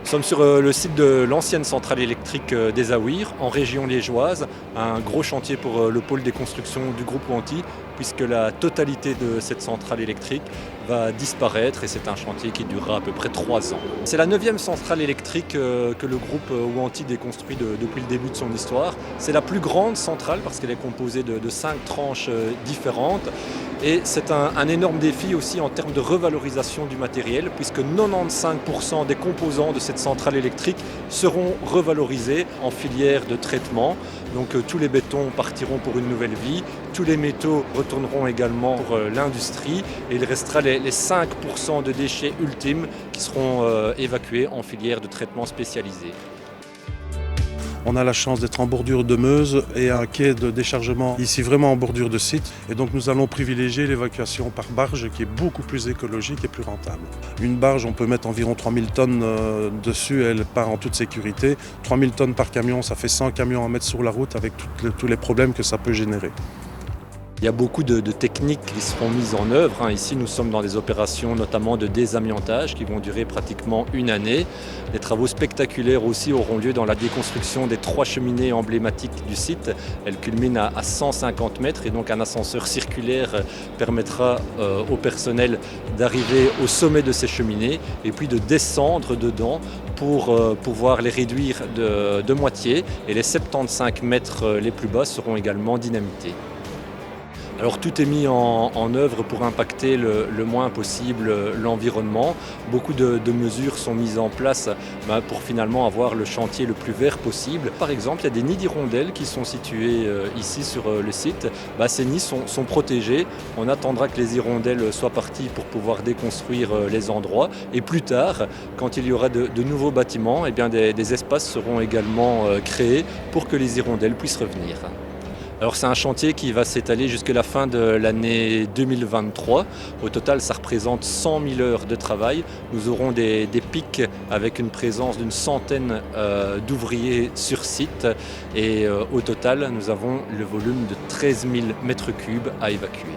Nous sommes sur le site de l'ancienne centrale électrique des Aouires, en région liégeoise, un gros chantier pour le pôle des constructions du groupe Wanty, puisque la totalité de cette centrale électrique va disparaître et c'est un chantier qui durera à peu près 3 ans. C'est la 9e centrale électrique que le groupe Wanty déconstruit depuis le début de son histoire. C'est la plus grande centrale parce qu'elle est composée de 5 tranches différentes et c'est un énorme défi aussi en termes de revalorisation du matériel puisque 95% des composants de cette centrale électrique seront revalorisés en filière de traitement. Donc tous les bétons partiront pour une nouvelle vie, tous les métaux retourneront également pour l'industrie et il restera les 5% de déchets ultimes qui seront évacués en filière de traitement spécialisée. On a la chance d'être en bordure de Meuse et un quai de déchargement ici vraiment en bordure de site. Et donc nous allons privilégier l'évacuation par barge qui est beaucoup plus écologique et plus rentable. Une barge, on peut mettre environ 3000 tonnes dessus, elle part en toute sécurité. 3000 tonnes par camion, ça fait 100 camions à mettre sur la route avec tous les problèmes que ça peut générer. Il y a beaucoup de techniques qui seront mises en œuvre. Ici, nous sommes dans des opérations notamment de désamiantage qui vont durer pratiquement 1 année. Des travaux spectaculaires aussi auront lieu dans la déconstruction des 3 cheminées emblématiques du site. Elles culminent à 150 mètres et donc un ascenseur circulaire permettra au personnel d'arriver au sommet de ces cheminées et puis de descendre dedans pour pouvoir les réduire de moitié et les 75 mètres les plus bas seront également dynamités. Alors tout est mis en œuvre pour impacter le moins possible l'environnement. Beaucoup de mesures sont mises en place pour finalement avoir le chantier le plus vert possible. Par exemple, il y a des nids d'hirondelles qui sont situés ici sur le site. Ces nids sont protégés. On attendra que les hirondelles soient parties pour pouvoir déconstruire les endroits. Et plus tard, quand il y aura de nouveaux bâtiments, des espaces seront également créés pour que les hirondelles puissent revenir. Alors c'est un chantier qui va s'étaler jusqu'à la fin de l'année 2023. Au total, ça représente 100 000 heures de travail. Nous aurons des pics avec une présence d'une centaine d'ouvriers sur site. Et au total, nous avons le volume de 13 000 mètres cubes à évacuer.